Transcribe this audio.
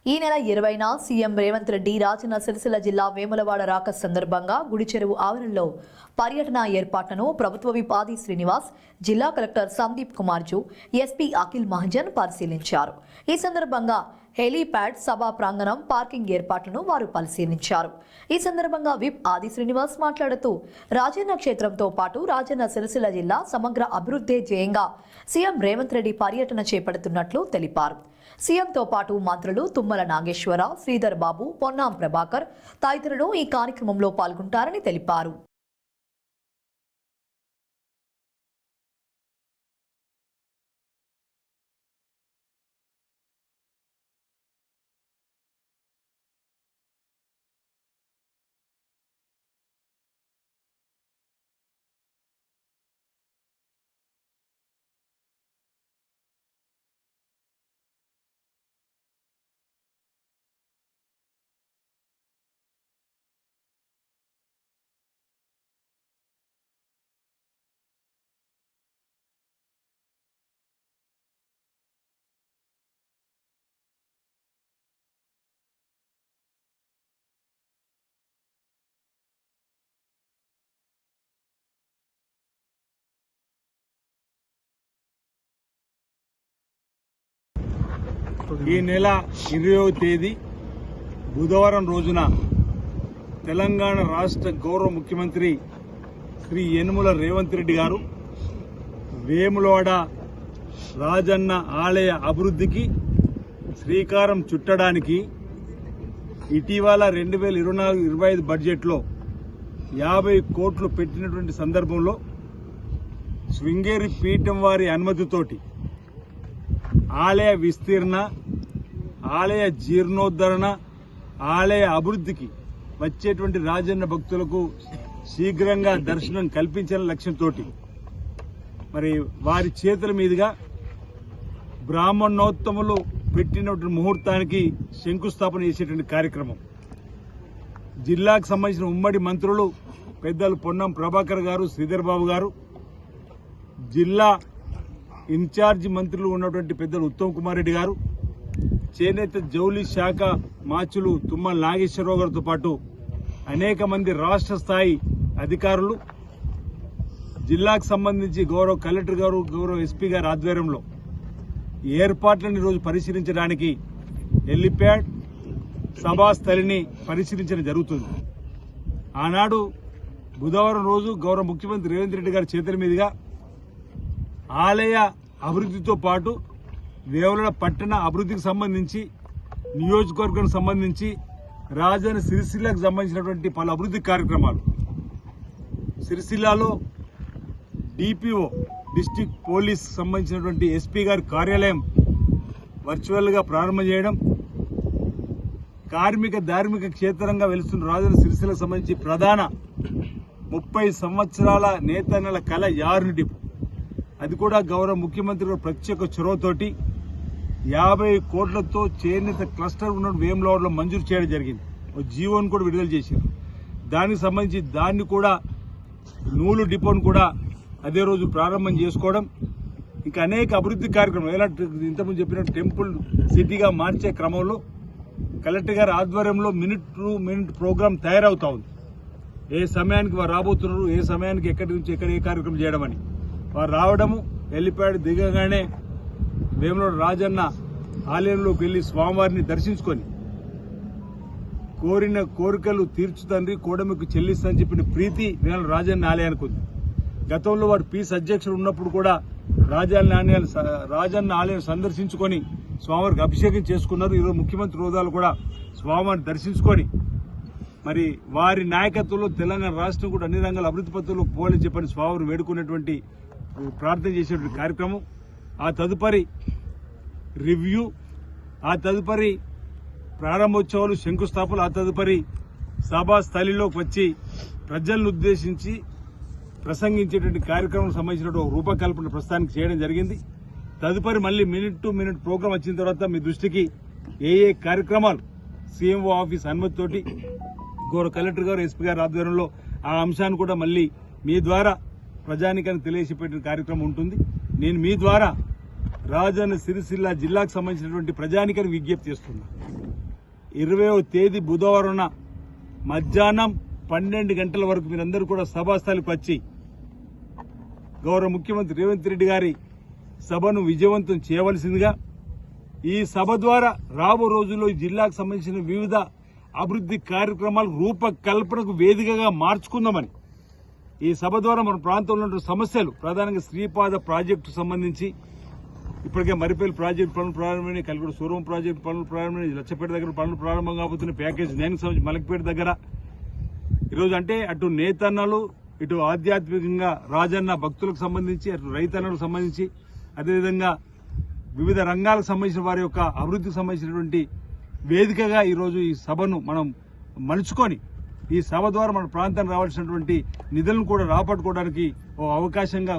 ఈ నెల 20న సీఎం రేవంత్ రెడ్డి రాజన్న సిరిసిల్ల జిల్లా వేములవాడ రాక సందర్భంగా గుడి చెరువు ఆవరణలో పర్యటన ఏర్పాట్లను ప్రభుత్వ విప్ ఆది శ్రీనివాస్, జిల్లా కలెక్టర్ సందీప్ కుమార్జు, ఎస్పీ అఖిల్ మహాజన్ పరిశీలించారు. ఈ సందర్భంగా హెలీప్యాడ్, సభా ప్రాంగణం, పార్కింగ్ ఏర్పాట్లను వారు పరిశీలించారు. ఈ సందర్భంగా విప్ ఆది శ్రీనివాస్ మాట్లాడుతూ రాజన్న క్షేత్రంతో పాటు రాజన్న సిరిసిల్ల జిల్లా సమగ్ర అభివృద్ధి ధ్యేయంగా సీఎం రేవంత్ రెడ్డి పర్యటన చేపడుతున్నట్లు తెలిపారు. సీఎంతో పాటు మంత్రులు తుమ్మల నాగేశ్వర, శ్రీధర్ బాబు, పొన్నాం ప్రభాకర్ తదితరులు ఈ కార్యక్రమంలో పాల్గొంటారని తెలిపారు. ఈ నెల 20వ తేదీ బుధవారం రోజున తెలంగాణ రాష్ట్ర గౌరవ ముఖ్యమంత్రి శ్రీ యనుమల రేవంత్ రెడ్డి గారు వేములవాడ రాజన్న ఆలయ అభివృద్ధికి శ్రీకారం చుట్టడానికి ఇటీవల 2024-25 బడ్జెట్లో 50 కోట్లు పెట్టినటువంటి సందర్భంలో శృంగేరి పీఠం వారి అనుమతితోటి ఆలయ విస్తీర్ణ, ఆలయ జీర్ణోద్ధరణ, ఆలయ అభివృద్ధికి వచ్చేటువంటి రాజన్న భక్తులకు శీఘ్రంగా దర్శనం కల్పించాలనే లక్ష్యంతో మరి వారి చేతుల మీదుగా బ్రాహ్మణోత్తములు పెట్టినటువంటి ముహూర్తానికి శంకుస్థాపన చేసేటువంటి కార్యక్రమం జిల్లాకు సంబంధించిన ఉమ్మడి మంత్రులు పెద్దలు పొన్నం ప్రభాకర్ గారు, శ్రీధర్ బాబు గారు, జిల్లా ఇన్ఛార్జి మంత్రులు ఉన్నటువంటి పెద్దలు ఉత్తమ్ కుమార్ రెడ్డి గారు, చేనేత జౌలి శాఖ మాచులు తుమ్మల నాగేశ్వరరావు గారితో పాటు అనేక మంది రాష్ట్ర స్థాయి అధికారులు, జిల్లాకు సంబంధించి గౌరవ కలెక్టర్ గారు, గౌరవ ఎస్పీ గారి ఆధ్వర్యంలో ఏర్పాట్లను ఈరోజు పరిశీలించడానికి హెలీప్యాడ్, సభాస్థలిని పరిశీలించడం జరుగుతుంది. ఆనాడు బుధవారం రోజు గౌరవ ముఖ్యమంత్రి రేవంత్ రెడ్డి గారి చేతుల మీదుగా ఆలయ అభివృద్ధితో పాటు వేములవాడ పట్టణ అభివృద్ధికి సంబంధించి, నియోజకవర్గానికి సంబంధించి, రాజన్న సిరిసిల్లకు సంబంధించినటువంటి పలు అభివృద్ధి కార్యక్రమాలు సిరిసిల్లాలో డిపిఓ, డిస్ట్రిక్ట్ పోలీస్ సంబంధించినటువంటి ఎస్పీ గారి కార్యాలయం వర్చువల్గా ప్రారంభం చేయడం, కార్మిక ధార్మిక క్షేత్రంగా వెలుస్తున్న రాజన్న సిరిసిల్లకు సంబంధించి ప్రధాన 30 సంవత్సరాల నేతన్నల కళ యారుని డిపో, అది కూడా గౌరవ ముఖ్యమంత్రి ప్రత్యేక చొరవతోటి 50 కోట్లతో చేనేత క్లస్టర్ ఉన్న వేములవాడలో మంజూరు చేయడం జరిగింది. ఒక జీవోను కూడా విడుదల చేశారు. దానికి సంబంధించి దాన్ని కూడా నూలు డిపోను కూడా అదే రోజు ప్రారంభం చేసుకోవడం, ఇంకా అనేక అభివృద్ధి కార్యక్రమాలు ఎలాంటి ఇంతకుముందు చెప్పినట్టు టెంపుల్ సిటీగా మార్చే క్రమంలో కలెక్టర్ గారి ఆధ్వర్యంలో మినిట్ టు మినిట్ ప్రోగ్రాం తయారవుతా ఉంది. ఏ సమయానికి వారు రాబోతున్నారు, ఏ సమయానికి ఎక్కడి నుంచి ఎక్కడ ఏ కార్యక్రమం చేయడం అని వారు రావడము, హెలీప్యాడ్ దిగగానే వేములవాడ రాజన్న ఆలయంలోకి వెళ్లి స్వామివారిని దర్శించుకొని కోరిన కోరికలు తీర్చుతండ్రి కోడమికి చెల్లిస్తా అని చెప్పిన ప్రీతి వేములవాడ రాజన్న ఆలయానికి ఉంది. గతంలో వారు పీస్ అధ్యక్షుడు ఉన్నప్పుడు కూడా రాజన్న ఆలయం సందర్శించుకొని స్వామివారికి అభిషేకం చేసుకున్నారు. ఈరోజు ముఖ్యమంత్రి హోదాలు కూడా స్వామివారిని దర్శించుకొని మరి వారి నాయకత్వంలో తెలంగాణ రాష్ట్రం కూడా అన్ని రంగాల అభివృద్ధి పత్రంలో పోవాలని చెప్పని స్వామివారిని వేడుకునేటువంటి ప్రార్థన చేసేటువంటి కార్యక్రమం, ఆ తదుపరి రివ్యూ, ఆ తదుపరి ప్రారంభోత్సవాలు, శంకుస్థాపనలు, ఆ తదుపరి సభా స్థలిలోకి వచ్చి ప్రజలను ఉద్దేశించి ప్రసంగించేటువంటి కార్యక్రమం సంబంధించిన రూపకల్పన ప్రస్తుతానికి చేయడం జరిగింది. తదుపరి మళ్ళీ మినిట్ టు మినిట్ ప్రోగ్రాం వచ్చిన తర్వాత మీ దృష్టికి ఏ కార్యక్రమాలు సీఎంఓ ఆఫీస్ అనుమతితోటి గౌరవ కలెక్టర్ గారు, ఎస్పీ గారి ఆధ్వర్యంలో ఆ అంశాన్ని కూడా మళ్ళీ మీ ద్వారా ప్రజానికానికి తెలియజేసే కార్యక్రమం ఉంటుంది. నేను మీ ద్వారా రాజన్న సిరిసిల్ల జిల్లాకు సంబంధించినటువంటి ప్రజానికానికి విజ్ఞప్తి చేస్తున్నా. 20వ తేదీ బుధవారం మధ్యాహ్నం 12 గంటల వరకు మీరందరూ కూడా సభాస్థలికి వచ్చి గౌరవ ముఖ్యమంత్రి రేవంత్ రెడ్డి గారి సభను విజయవంతం చేయవలసిందిగా, ఈ సభ ద్వారా రాబో రోజుల్లో ఈ జిల్లాకు సంబంధించిన వివిధ అభివృద్ధి కార్యక్రమాలు రూపకల్పనకు వేదికగా మార్చుకుందామని, ఈ సభ ద్వారా మన ప్రాంతంలో ఉన్న సమస్యలు ప్రధానంగా శ్రీపాద ప్రాజెక్టు సంబంధించి ఇప్పటికే మరిపల్లి ప్రాజెక్టు పనులు ప్రారంభమైనాయి, కలిగూడ సూరం ప్రాజెక్టు పనులు ప్రారంభమైనాయి, లచ్చపేట దగ్గర పనులు ప్రారంభం కాబోతున్నాయి, ప్యాకేజ్ 9 సంబంధించి మలకపేట దగ్గర ఈరోజు అంటే అటు నేతన్నలు, ఇటు ఆధ్యాత్మికంగా రాజన్న భక్తులకు సంబంధించి, అటు రైతన్నలకు సంబంధించి, అదేవిధంగా వివిధ రంగాలకు సంబంధించిన వారి యొక్క అభివృద్ధికి సంబంధించినటువంటి వేదికగా ఈరోజు ఈ సభను మనం మలుచుకొని ఈ సభ ద్వారా మన ప్రాంతానికి రావాల్సినటువంటి నిధులను కూడా రాబట్టుకోవడానికి ఓ అవకాశంగా